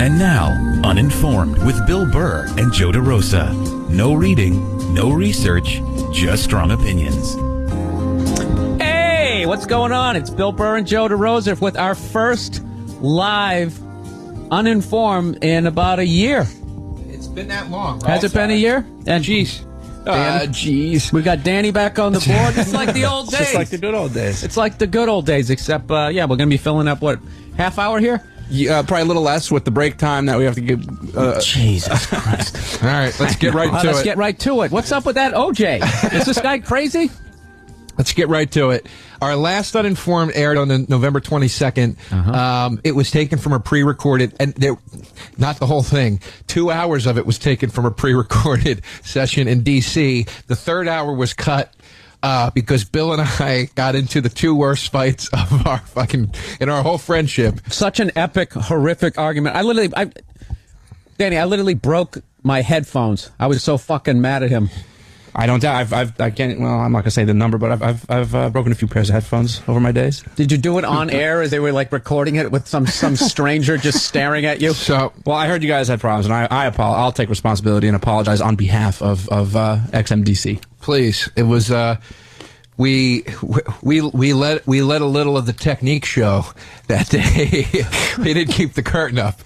And now, Uninformed with Bill Burr and Joe DeRosa. No reading, no research, just strong opinions. Hey, what's going on? It's Bill Burr and Joe DeRosa with our first live Uninformed in about a year. It's been that long, right? Has it been a year? And Jeez. We got Danny back on the board. It's like the old days. Just like the good old days. It's like the good old days, except, we're going to be filling up, half hour here? Probably a little less with the break time that we have to give. Jesus Christ. All right, let's get right to it. Let's get right to it. What's up with that OJ? Is this guy crazy? Let's get right to it. Our last Uninformed aired on November 22nd. It was taken from a pre-recorded, and not the whole thing. 2 hours of it was taken from a pre-recorded session in D.C. The third hour was cut because Bill and I got into the two worst fights of in our whole friendship. Such an epic, horrific argument. Danny, I literally broke my headphones. I was so fucking mad at him. I don't doubt. I can't. Well, I'm not gonna say the number, but I've broken a few pairs of headphones over my days. Did you do it on air as they were like recording it with some stranger just staring at you? Well, I heard you guys had problems, and I'll take responsibility and apologize on behalf of XMDC. Please, it was we let a little of the technique show that day. We didn't keep the curtain up,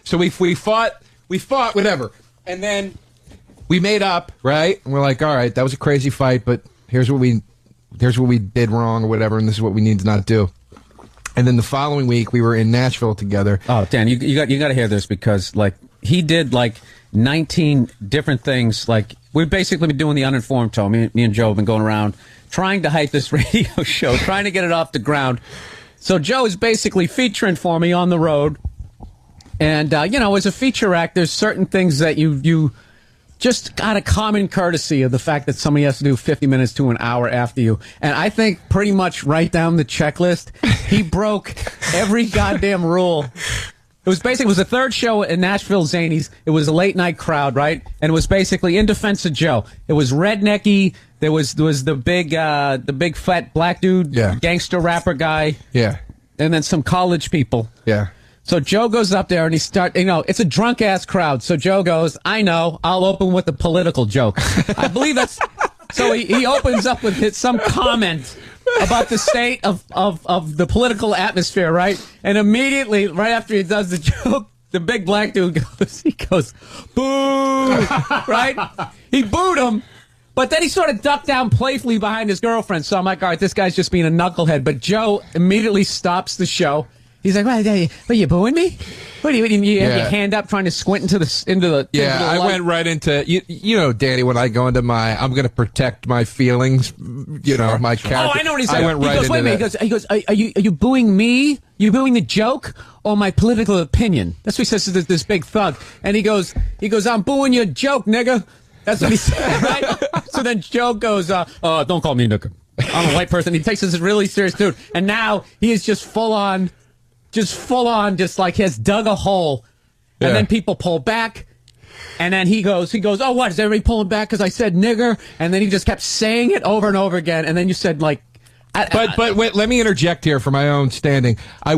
so we fought whatever, and then we made up, right? And we're like, all right, that was a crazy fight, but here's what we did wrong or whatever, and this is what we need to not do. And then the following week, we were in Nashville together. Oh, Dan, you got to hear this because he did 19 different things. We've basically been doing the Uninformed show. Me and Joe have been going around trying to hype this radio show, trying to get it off the ground. So Joe is basically featuring for me on the road, and as a feature act, there's certain things that you just got a common courtesy of the fact that somebody has to do 50 minutes to an hour after you. And I think pretty much right down the checklist, he broke every goddamn rule. It was the third show in Nashville Zanies. It was a late night crowd, right? And it was basically in defense of Joe. It was rednecky. There was the big fat black dude, gangster rapper guy. Yeah. And then some college people. Yeah. So Joe goes up there and it's a drunk ass crowd. So Joe goes, I know, I'll open with a political joke. I believe that's, so he opens up with some comment about the state of the political atmosphere, right? And immediately, right after he does the joke, the big black dude goes, boo, right? He booed him. But then he sort of ducked down playfully behind his girlfriend. So I'm like, all right, this guy's just being a knucklehead. But Joe immediately stops the show. He's like, what are you booing me? What do you have your hand up trying to squint into the I light? went right into Danny, when I go into I'm going to protect my feelings, my character. Oh, I know what he said. I went right into that. He goes, are you booing me? You booing the joke or my political opinion? That's what he says to this big thug. And he goes, I'm booing your joke, nigga. That's what he said, right? So then Joe goes, don't call me nigga. I'm a white person. He takes this as really serious dude. And now he is just full on, like he has dug a hole. And then people pull back. And then he goes, oh, what? Is everybody pulling back because I said nigger? And then he just kept saying it over and over again. And then you said, But wait, let me interject here for my own standing. I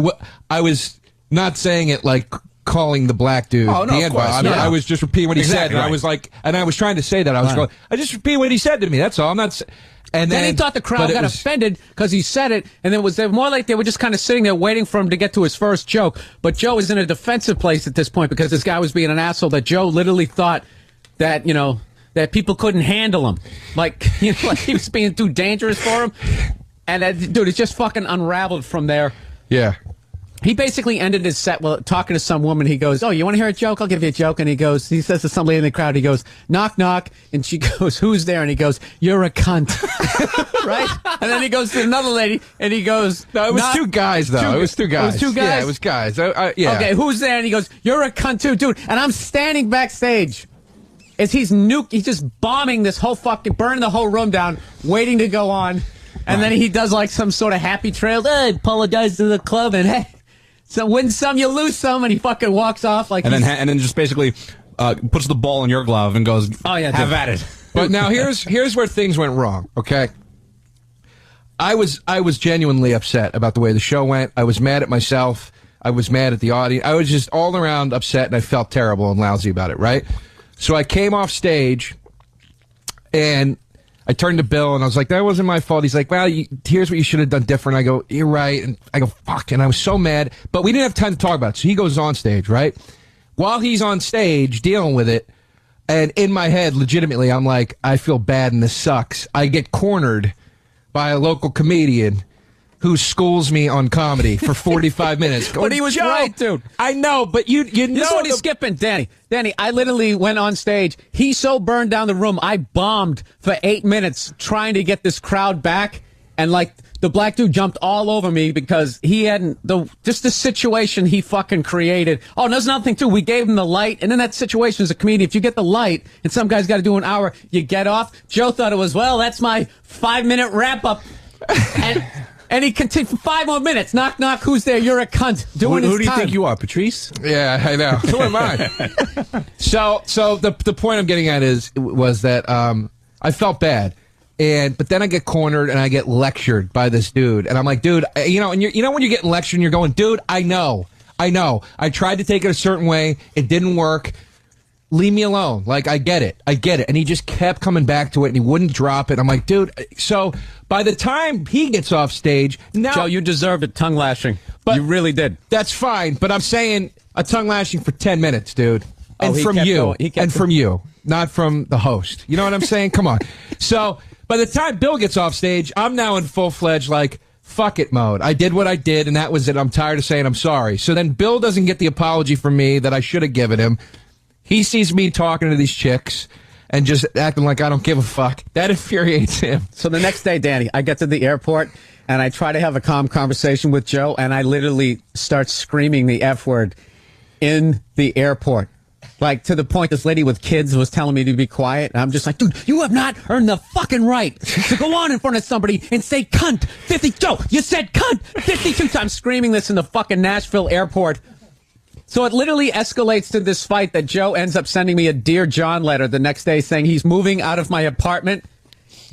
was not saying it like calling the black dude the N-word. I was just repeating what he said. Right. And I was like, and I was trying to say that. I was going, I just repeat what he said to me. That's all. I'm not. And then he thought the crowd got offended because he said it, and it was more like they were just kind of sitting there waiting for him to get to his first joke. But Joe is in a defensive place at this point because this guy was being an asshole. That Joe literally thought that that people couldn't handle him, like he was being too dangerous for him. And dude, it just fucking unraveled from there. Yeah. He basically ended his set talking to some woman. He goes, oh, you want to hear a joke? I'll give you a joke. And he says to somebody in the crowd, he goes, knock, knock. And she goes, who's there? And he goes, you're a cunt. Right? And then he goes to another lady, and he goes, no, it was two guys, though. It was two guys. It was two guys? Yeah, it was guys. Yeah. Okay, who's there? And he goes, you're a cunt too, dude. And I'm standing backstage as he's just bombing this whole burning the whole room down, waiting to go on. And then he does like some sort of happy trail. I apologize to the club, and hey. So win some, you lose some, and he fucking walks off like. And then just basically puts the ball in your glove and goes, "Oh yeah, have at it." But now here's where things went wrong. Okay, I was genuinely upset about the way the show went. I was mad at myself. I was mad at the audience. I was just all around upset, and I felt terrible and lousy about it, right? So I came off stage, and I turned to Bill, and I was like, that wasn't my fault. He's like, well, here's what you should have done different. I go, you're right. And I go, fuck. And I was so mad. But we didn't have time to talk about it. So he goes on stage, right? While he's on stage dealing with it, and in my head, legitimately, I'm like, I feel bad and this sucks. I get cornered by a local comedian who schools me on comedy for 45 minutes. But he was right, dude. I know, but you know. This is what he's skipping, Danny. Danny, I literally went on stage. He so burned down the room. I bombed for 8 minutes trying to get this crowd back. And, like, the black dude jumped all over me because he hadn't, just the situation he fucking created. Oh, and there's another thing, too. We gave him the light. And in that situation as a comedian, if you get the light and some guy's got to do an hour, you get off. Joe thought it was, well, that's my 5-minute wrap-up. And he continued for 5 more minutes. Knock, knock, who's there? You're a cunt. Doing Who do you time. think you are, Patrice? Yeah, I know. Who am I? So the point I'm getting at was that I felt bad, but then I get cornered and I get lectured by this dude, and I'm like, dude, and when you're getting lectured and you're going, dude, I know. I tried to take it a certain way, it didn't work. Leave me alone. Like, I get it. And he just kept coming back to it, and he wouldn't drop it. I'm like, dude. So by the time he gets off stage, now Joe, you deserved a tongue lashing. But you really did. That's fine. But I'm saying a tongue lashing for 10 minutes, dude. And he from kept you. going. He kept And from you. Not from the host. You know what I'm saying? Come on. So by the time Bill gets off stage, I'm now in full-fledged, like, fuck it mode. I did what I did, and that was it. I'm tired of saying I'm sorry. So then Bill doesn't get the apology from me that I should have given him. He sees me talking to these chicks and just acting like I don't give a fuck. That infuriates him. So the next day, Danny, I get to the airport, and I try to have a calm conversation with Joe, and I literally start screaming the F word in the airport. Like, to the point this lady with kids was telling me to be quiet. And I'm just like, dude, you have not earned the fucking right to go on in front of somebody and say cunt 50. Joe, you said cunt 52 times, screaming this in the fucking Nashville airport. So it literally escalates to this fight that Joe ends up sending me a Dear John letter the next day saying he's moving out of my apartment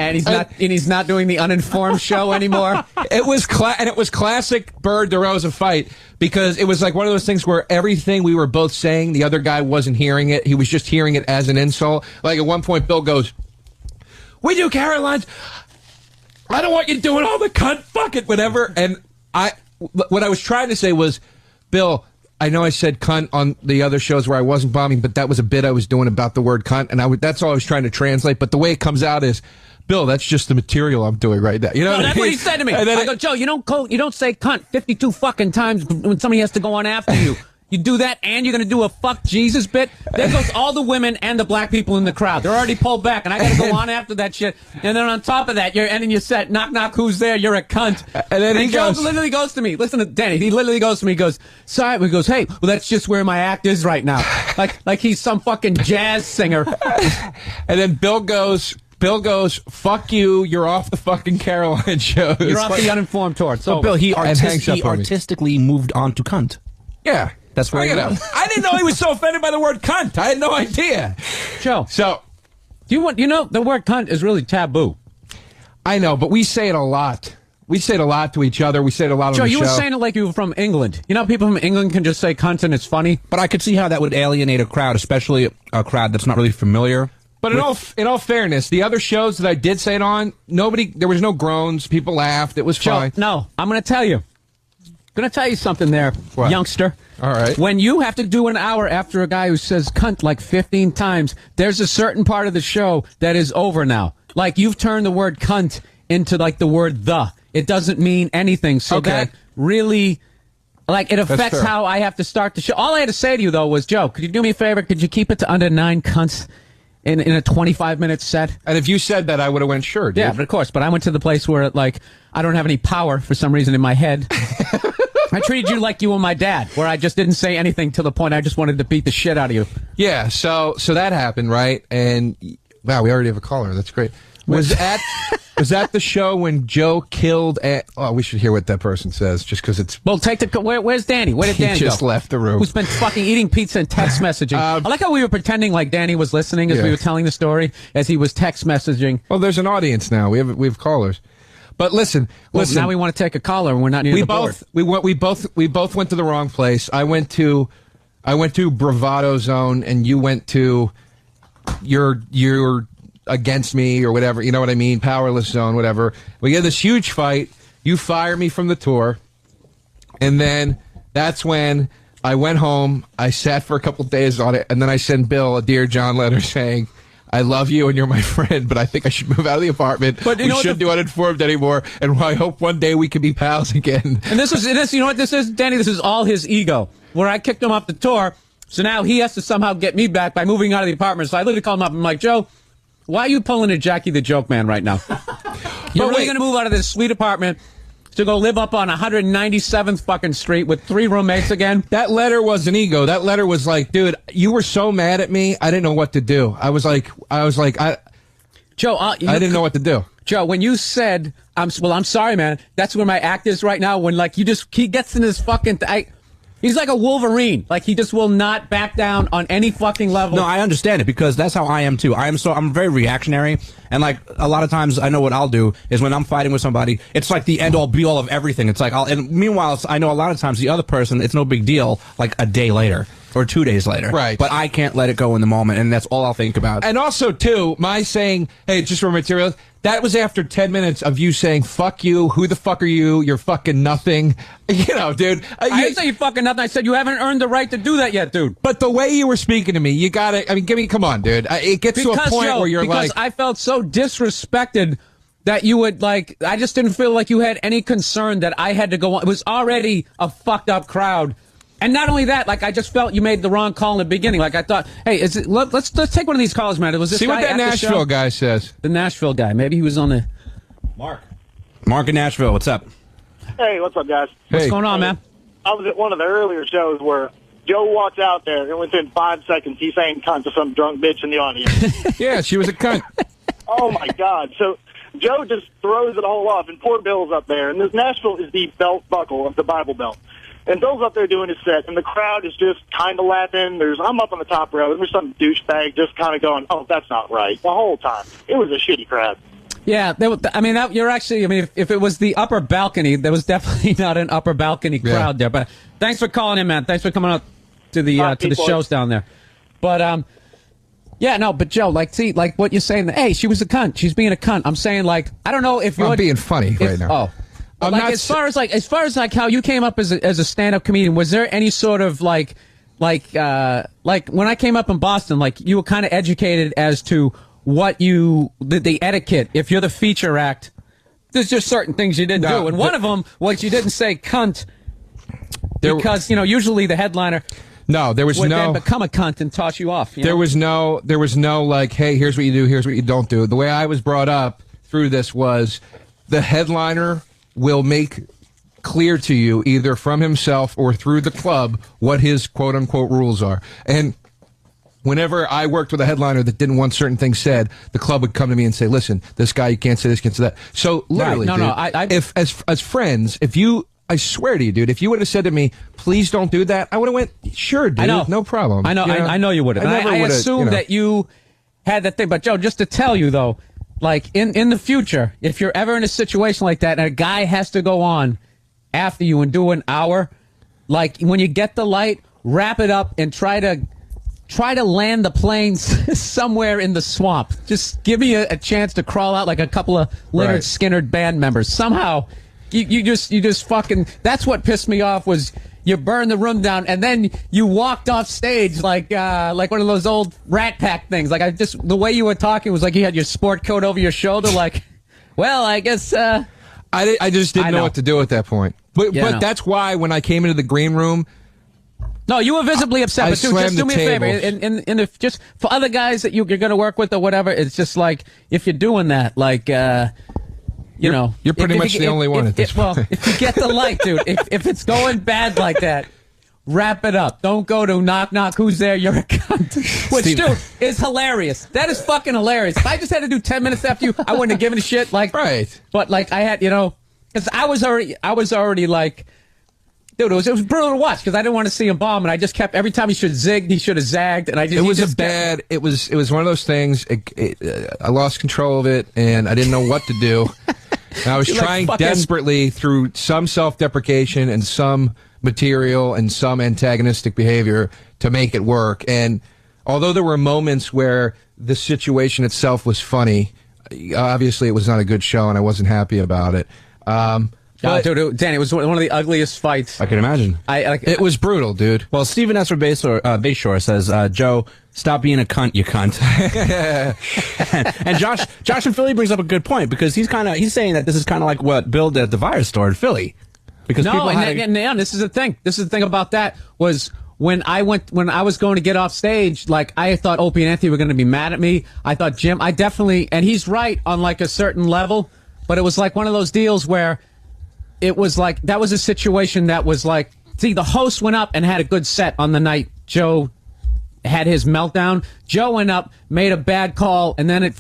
and he's not doing the Uninformed show anymore. It was classic Burr DeRosa fight, because it was like one of those things where everything we were both saying, the other guy wasn't hearing it. He was just hearing it as an insult. Like at one point, Bill goes, "We do Carolines. I don't want you doing all the cunt, fuck it, whatever." And what I was trying to say was, Bill, I know I said cunt on the other shows where I wasn't bombing, but that was a bit I was doing about the word cunt, and that's all I was trying to translate. But the way it comes out is, Bill, that's just the material I'm doing right now. You know, that's what he said to me. I go, Joe, you don't say cunt 52 fucking times when somebody has to go on after you. You do that, and you're going to do a fuck Jesus bit? There goes all the women and the black people in the crowd. They're already pulled back, and I got to go on after that shit. And then on top of that, you're ending your set, knock, knock, who's there? You're a cunt. And then he Joe goes, literally goes to me. Listen to Danny. He literally goes to me. He goes, sorry. He goes, hey, well, that's just where my act is right now. Like he's some fucking jazz singer. And then Bill goes, fuck you, you're off the fucking Caroline show. You're off the Uninformed tour. So, Bill, he artistically moved on to cunt. Yeah. That's where I didn't know he was so offended by the word cunt. I had no idea. Joe, so you know the word cunt is really taboo. I know, but we say it a lot. We say it a lot to each other. We say it a lot on Joe, the show. you were saying it like you were from England. You know, people from England can just say cunt and it's funny. But I could see how that would alienate a crowd, especially a crowd that's not really familiar. But in all fairness, the other shows that I did say it on, there was no groans. People laughed. It was fine. Joe, no, I'm going to tell you. Going to tell you something there, what? Youngster. All right. When you have to do an hour after a guy who says cunt like 15 times, there's a certain part of the show that is over now. Like, you've turned the word cunt into like the word the. It doesn't mean anything. So that really, like, it affects how I have to start the show. All I had to say to you, though, was, Joe, could you do me a favor? Could you keep it to under 9 cunts in a 25-minute set? And if you said that, I would have went, sure, dude. Yeah, but of course. But I went to the place where, like, I don't have any power for some reason in my head. I treated you like you were my dad, where I just didn't say anything to the point I just wanted to beat the shit out of you. Yeah, so that happened, right? And wow, we already have a caller. That's great. Was that the show when Joe killed? Oh, we should hear what that person says, just because it's. Well, where's Danny? Where did Danny He just left the room. Who's been fucking eating pizza and text messaging? I like how we were pretending like Danny was listening as we were telling the story, as he was text messaging. Well, there's an audience now. We have callers. But listen. Now we want to take a caller, and we're not near the board. We both went to the wrong place. I went to Bravado Zone, and you went to you're against me or whatever. You know what I mean? Powerless Zone, whatever. We had this huge fight. You fire me from the tour, and then that's when I went home. I sat for a couple of days on it, and then I sent Bill a Dear John letter saying, I love you and you're my friend, but I think I should move out of the apartment. But we shouldn't do Uninformed anymore, and I hope one day we can be pals again. And this, you know what this is, Danny? This is all his ego. Where I kicked him off the tour, so now he has to somehow get me back by moving out of the apartment. So I literally called him up. I'm like, Joe, why are you pulling a Jackie the Joke Man right now? You're really going to move out of this sweet apartment to go live up on 197th fucking street with 3 roommates again? That letter was an ego. That letter was like, dude, you were so mad at me, I didn't know what to do. I didn't know what to do. Joe, when you said, I'm sorry, man, that's where my act is right now. When, like, he gets in his fucking, he's like a Wolverine. Like, he just will not back down on any fucking level. No, I understand it, because that's how I am too. I'm very reactionary, and like a lot of times I know what I'll do is when I'm fighting with somebody, it's like the end all be all of everything. It's like and meanwhile, I know a lot of times the other person, it's no big deal, like a day later or 2 days later. Right. But I can't let it go in the moment, and that's all I'll think about. And also, too, my saying, hey, just for material, that was after 10 minutes of you saying, fuck you, who the fuck are you, you're fucking nothing. You know, dude. I didn't say you fucking nothing. I said you haven't earned the right to do that yet, dude. But the way you were speaking to me, you gotta, come on, dude. It gets to a point where you're like. Because I felt so disrespected that you would, like, I just didn't feel like you had any concern that I had to go on. It was already a fucked up crowd. And not only that, like, I just felt you made the wrong call in the beginning. Like, I thought, hey, let's take one of these calls, man. Was this See what that Nashville guy says. The Nashville guy. Maybe he was on the... Mark in Nashville, what's up? Hey, what's up, guys? What's going on, man? I was at one of the earlier shows where Joe walks out there, and within 5 seconds, he's saying cunt to some drunk bitch in the audience. Yeah, she was a cunt. Oh, my God. So Joe just throws it all off, and poor Bill's up there. And this Nashville is the belt buckle of the Bible Belt. And Bill's up there doing his set, and the crowd is just kind of laughing. I'm up on the top row, and there's some douchebag just kind of going, oh, that's not right, the whole time. It was a shitty crowd. Yeah, you're actually, if it was the upper balcony, there was definitely not an upper balcony crowd there. But thanks for calling in, man. Thanks for coming out to the shows down there. But, but Joe, like what you're saying, hey, she was a cunt. She's being a cunt. I'm saying, like, I don't know if you're... I'm being funny right now. Oh. As far as how you came up as a stand-up comedian, was there any sort of like when I came up in Boston, like you were kind of educated as to what the etiquette, if you're the feature act, there's just certain things you didn't do. And one of them was you didn't say cunt because, usually the headliner would then become a cunt and toss you off. There was no like, hey, here's what you do, here's what you don't do. The way I was brought up through this was the headliner will make clear to you, either from himself or through the club, what his quote-unquote rules are. And whenever I worked with a headliner that didn't want certain things said, the club would come to me and say, listen, this guy, you can't say this, you can't say that. So literally, if as friends, I swear to you, dude, if you would have said to me, please don't do that, I would have went, sure, dude, no problem. I know, I know you would have. I assumed that you had that thing. But, Joe, just to tell you, though, like, in the future, if you're ever in a situation like that and a guy has to go on after you and do an hour, like, when you get the light, wrap it up and try to land the plane somewhere in the swamp. Just give me a chance to crawl out like a couple of Leonard Skinner band members. Somehow, you just fucking... That's what pissed me off was... You burned the room down, and then you walked off stage like one of those old Rat Pack things. Like the way you were talking was like you had your sport coat over your shoulder. Like, well, I guess I just didn't know what to do at that point. But that's why when I came into the green room, no, you were visibly upset. But dude, just do me a favor, and if just for other guys that you're going to work with or whatever, it's just like if you're doing that, like. You're pretty much the only one at this point. Well, if you get the light, dude, if it's going bad like that, wrap it up. Don't go to knock, knock, who's there, you're a cunt. Which, dude, is hilarious. That is fucking hilarious. If I just had to do 10 minutes after you, I wouldn't have given a shit. Like, right. But, like, I had, because I was already like, dude, it was brutal to watch because I didn't want to see him bomb, and I just kept, every time he should have zigged, he should have zagged, and it was one of those things, I lost control of it, and I didn't know what to do. And I was You're trying like fucking- desperately through some self-deprecation and some material and some antagonistic behavior to make it work. And although there were moments where the situation itself was funny, obviously it was not a good show and I wasn't happy about it. But, dude, Danny, it was one of the ugliest fights. I can imagine. It was brutal, dude. Well, Stephen S. Bayshore says, Joe, stop being a cunt, you cunt. and Josh in Philly brings up a good point because he's saying that this is kind of like what Bill did at the Virus store in Philly. Because no, and this is the thing. This is the thing about that was when I was going to get off stage, like I thought Opie and Anthony were going to be mad at me. I thought Jim, and he's right on like a certain level, but it was like one of those deals where it was like, that was a situation that was like, see, the host went up and had a good set on the night Joe had his meltdown. Joe went up, made a bad call, and then it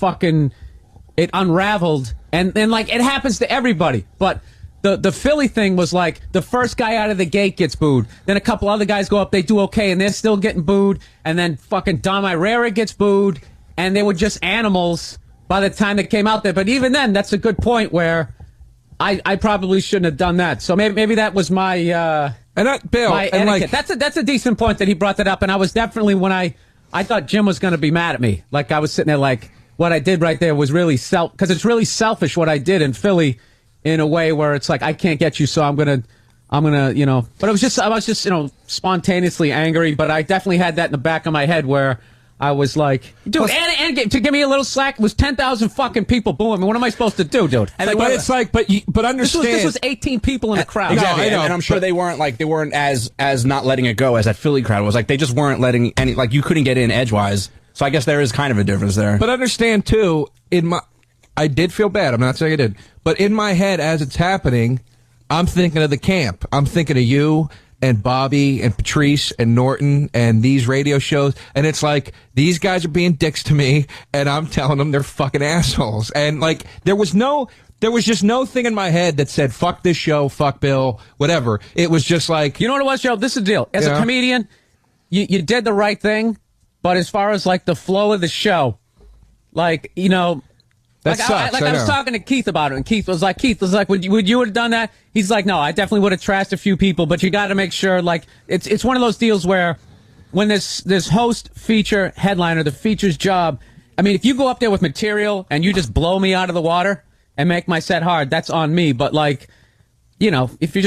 unraveled. And like, it happens to everybody. But the Philly thing was like, the first guy out of the gate gets booed. Then a couple other guys go up, they do okay, and they're still getting booed. And then fucking Dom Irrera gets booed. And they were just animals by the time they came out there. But even then, that's a good point where I probably shouldn't have done that. So maybe that was my Bill, my and etiquette. That's a decent point that he brought that up. And I was definitely, when I thought Jim was going to be mad at me. Like I was sitting there like, what I did right there was really because it's really selfish what I did in Philly in a way where it's like, I can't get you, so I'm gonna but I was just spontaneously angry. But I definitely had that in the back of my head where I was like, dude, and to give me a little slack, it was 10,000 fucking people booing me. What am I supposed to do, dude? But understand. This was 18 people in the crowd. Exactly, and I'm sure they weren't as not letting it go as that Philly crowd was. Like they just weren't letting any, like you couldn't get in edgewise. So I guess there is kind of a difference there. But understand too, I did feel bad. I'm not saying I did, but in my head as it's happening, I'm thinking of the camp. I'm thinking of you and Bobby and Patrice and Norton and these radio shows. And it's like, these guys are being dicks to me and I'm telling them they're fucking assholes. And like, there was just no thing in my head that said, fuck this show, fuck Bill, whatever. It was just like, you know what it was, Joe? This is the deal. As a comedian, you did the right thing. But as far as like the flow of the show, like, that sucks. I was talking to Keith about it, and Keith was like, would you have done that? He's like, no, I definitely would have trashed a few people, but you got to make sure, like, it's one of those deals where when this host feature headliner, the feature's job, I mean, if you go up there with material and you just blow me out of the water and make my set hard, that's on me. But like, if it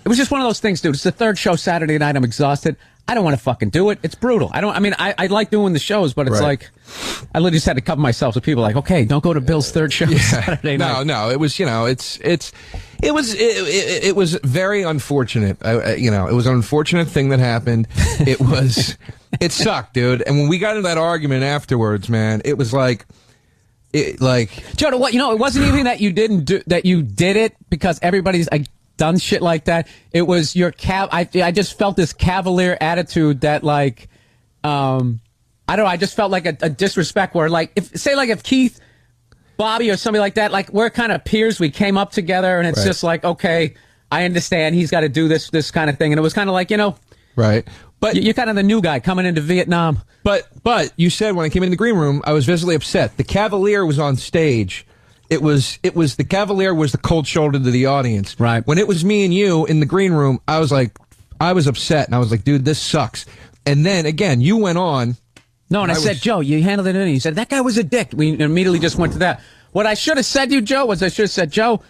was just one of those things, dude. It's the third show Saturday night. I'm exhausted. I don't want to fucking do it. It's brutal. I like doing the shows, but it's like, I literally just had to cover myself with people like, okay, don't go to Bill's third show Saturday night. No, it was, it was very unfortunate. It was an unfortunate thing that happened. It sucked, dude. And when we got into that argument afterwards, man, it was like, Joe, what, it wasn't even that you did it because everybody's done shit like that. It was your I just felt this cavalier attitude that like, I don't know. I just felt like a disrespect where like, if Keith, Bobby or somebody like that, like we're kind of peers, we came up together and it's just like, okay, I understand he's got to do this kind of thing. And it was kind of like, right. But you're kind of the new guy coming into Vietnam. But you said when I came in the green room, I was visibly upset. The Cavalier was on stage. It was the Cavalier was the cold shoulder to the audience. Right. When it was me and you in the green room, I was upset and I was like, dude, this sucks. And then again, you went on. No, and I said, Joe, you handled it in. You said, that guy was a dick. We immediately just went to that. What I should have said to you, Joe, was I should have said, Joe,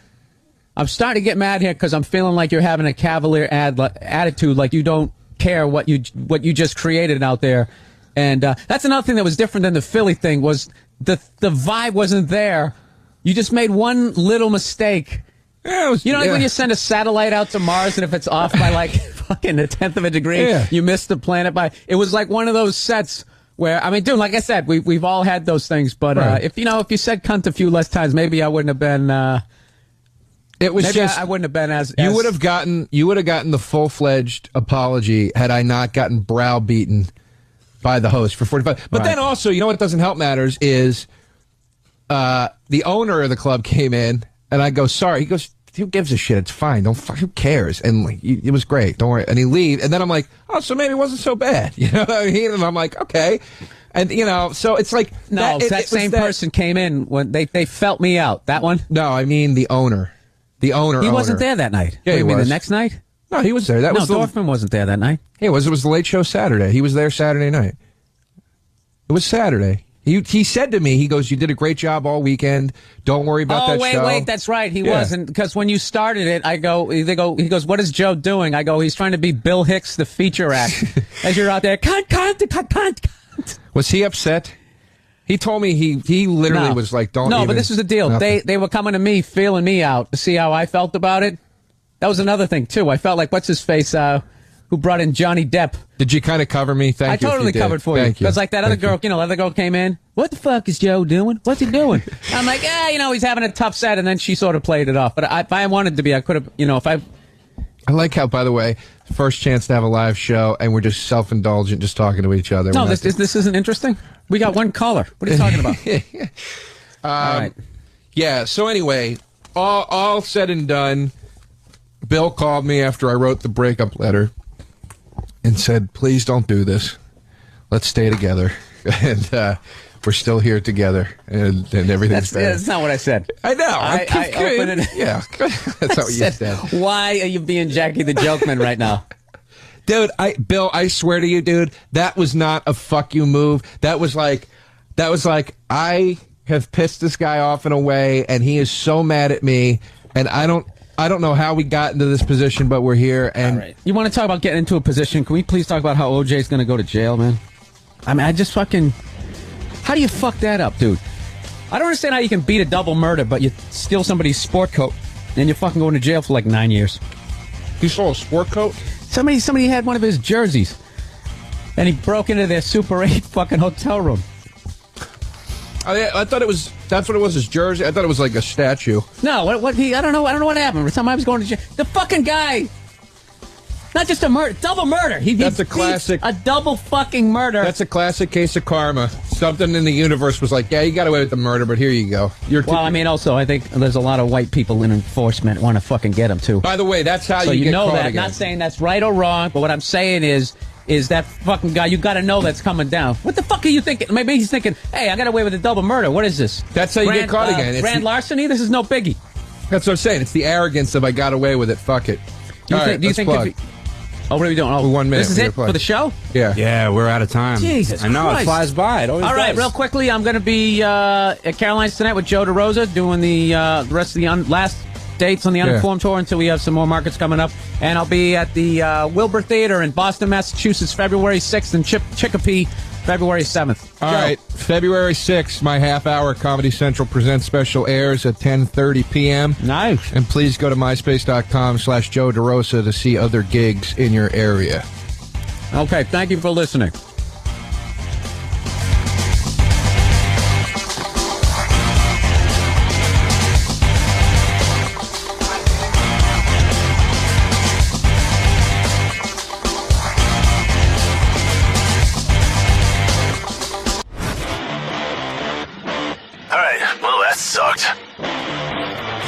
I'm starting to get mad here because I'm feeling like you're having a cavalier attitude, like you don't care what you just created out there. And that's another thing that was different than the Philly thing was the vibe wasn't there. You just made one little mistake. Yeah, like when you send a satellite out to Mars and if it's off by like fucking a 10th of a degree, you missed the planet by. It was like one of those sets where, I mean, dude, like I said, we've all had those things. But if you said cunt a few less times, maybe I wouldn't have been. It was just I wouldn't have been as you would have gotten the full-fledged apology had I not gotten browbeaten by the host for 45. But then also, what doesn't help matters is the owner of the club came in and I go, sorry. He goes, who gives a shit? It's fine. Who cares? And like, it was great. Don't worry. And he leaves. And then I'm like, oh, so maybe it wasn't so bad. You know what I mean? And I'm like, okay. And, you know, so it's like... No, that same person came in when they felt me out. That one? No, I mean the owner. The owner. He wasn't there that night. Yeah, what, he you mean was. The next night? No, he was there. That was Dorfman wasn't there that night. Yeah, it was the Late Show Saturday. He was there Saturday night. It was Saturday. He said to me, he goes, "You did a great job all weekend. Don't worry about that show." Oh, wait, that's right. He wasn't, because when you started it, he goes, "What is Joe doing?" I go, "He's trying to be Bill Hicks, the feature act." As you're out there, cunt. Was he upset? He told me he literally was like, "Don't." No, but this is the deal. Nothing. They were coming to me, feeling me out to see how I felt about it. That was another thing too. I felt like, what's his face, who brought in Johnny Depp. Did you kind of cover me? Thank you. I totally covered for you. Because like that other girl, other girl came in. "What the fuck is Joe doing? What's he doing?" I'm like, he's having a tough set, and then she sort of played it off. But if I wanted to be, I could have, if I... I like how, by the way, first chance to have a live show, and we're just self-indulgent, just talking to each other. No, this isn't interesting. We got one caller. What are you talking about? All right. Yeah, so anyway, all said and done, Bill called me after I wrote the breakup letter and said, "Please don't do this. Let's stay together." And we're still here together, and everything's better. That's not what I said. I know. I opened it. Yeah, that's not what you said. Why are you being Jackie the Joke Man right now? Dude, Bill, I swear to you, dude, that was not a fuck you move. That was like, I have pissed this guy off in a way, and he is so mad at me, and I don't know how we got into this position, but we're here. And all right. You want to talk about getting into a position? Can we please talk about how OJ's going to go to jail, man? I mean, I just fucking... How do you fuck that up, dude? I don't understand how you can beat a double murder, but you steal somebody's sport coat, and you're fucking going to jail for like 9 years. You stole a sport coat? Somebody had one of his jerseys, and he broke into their Super 8 fucking hotel room. I thought that's what it was, his jersey. I thought it was like a statue. No, I don't know what happened. Every time I was going to jail, the fucking guy, not just a murder, double murder. That's a classic. A double fucking murder. That's a classic case of karma. Something in the universe was like, yeah, you got away with the murder, but here you go. Well, I mean, also, I think there's a lot of white people in enforcement want to fucking get him, too. By the way, that's how so you get know caught that. again. Not saying that's right or wrong, but what I'm saying is that fucking guy, you got to know that's coming down. What the fuck are you thinking? Maybe he's thinking, hey, I got away with a double murder. What is this? That's how you get caught again. It's grand larceny? This is no biggie. That's what I'm saying. It's the arrogance of I got away with it. Fuck it. Do you think plug. Oh, what are we doing? Oh, 1 minute. This is it for the show? Yeah. Yeah, we're out of time. Jesus I know, Christ. it flies by. It always All right, does. real quickly, I'm going to be at Caroline's tonight with Joe DeRosa doing the rest of the last dates on the Uninformed tour until we have some more markets coming up. And I'll be at the Wilbur Theater in Boston, Massachusetts, February 6th, and Chicopee, February 7th. All right, February 6th, my half-hour Comedy Central Presents special airs at 10:30 p.m. Nice. And please go to myspace.com/Joe DeRosa to see other gigs in your area. Okay, thank you for listening.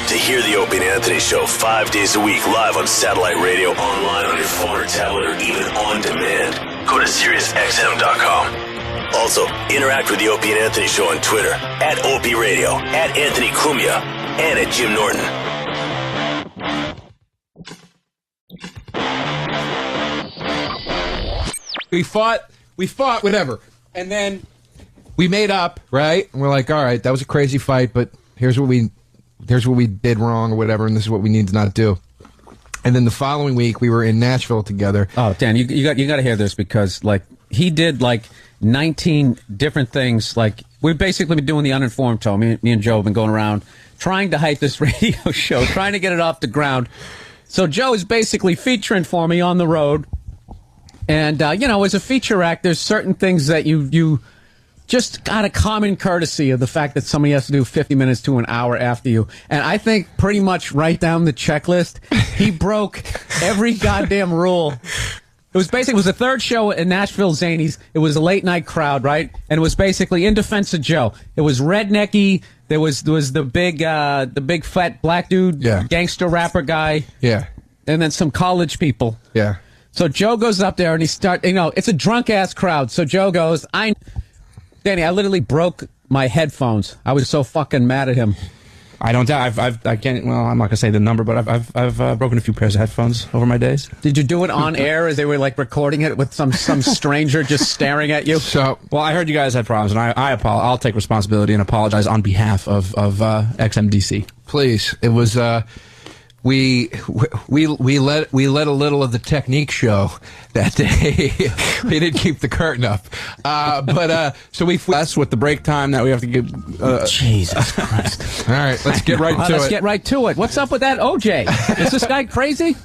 To hear the Opie and Anthony Show 5 days a week live on satellite radio, online on your phone or tablet, or even on demand, go to SiriusXM.com. Also, interact with the Opie and Anthony Show on Twitter, at Opie Radio, at Anthony Cumia, and at Jim Norton. We fought, whatever. And then we made up, right? And we're like, all right, that was a crazy fight, but here's what we did wrong or whatever, and this is what we need to not do. And then the following week, we were in Nashville together. Oh, Dan, you got to hear this, because like he did like 19 different things. Like we've basically been doing the Uninformed show. Me and Joe have been going around trying to hype this radio show, trying to get it off the ground. So Joe is basically featuring for me on the road. And, as a feature act, there's certain things that you just got a common courtesy of the fact that somebody has to do 50 minutes to an hour after you. And I think pretty much right down the checklist, he broke every goddamn rule. It was the third show in Nashville Zanies. It was a late night crowd, right? And it was basically in defense of Joe. It was rednecky. There was the big fat black dude, gangster rapper guy. Yeah. And then some college people. Yeah. So Joe goes up there and it's a drunk ass crowd. So Joe goes, Danny, I literally broke my headphones. I was so fucking mad at him. I don't doubt. I can't. Well, I'm not gonna say the number, but I've broken a few pairs of headphones over my days. Did you do it on air as they were like recording it with some stranger just staring at you? So, well, I heard you guys had problems, and I'll take responsibility and apologize on behalf of XMDC. Please, it was we let a little of the technique show that day. We didn't keep the curtain up, so That's with the break time that we have to give. Jesus Christ! All right, let's get right to it. Let's get right to it. What's up with that OJ? Is this guy crazy?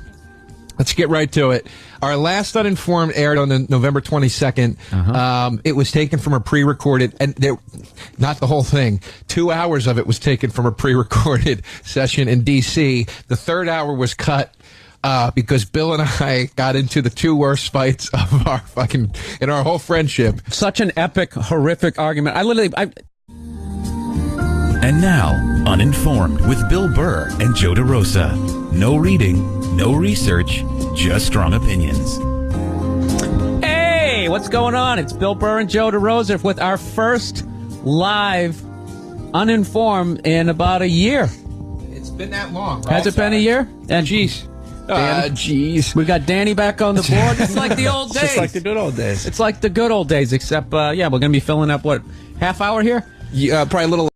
Let's get right to it. Our last Uninformed aired on the November 22nd. It was taken from a pre-recorded, and not the whole thing. 2 hours of it was taken from a pre-recorded session in D.C. The third hour was cut because Bill and I got into the two worst fights of our in our whole friendship. Such an epic, horrific argument. And now, Uninformed with Bill Burr and Joe DeRosa. No reading, no research, just strong opinions. Hey, what's going on? It's Bill Burr and Joe DeRosa with our first live Uninformed in about a year. It's been that long, right? Has it been a year? And Jeez. we got Danny back on the board. It's like the old days. Just like the good old days. It's like the good old days, except, we're going to be filling up, half hour here? Yeah, probably a little.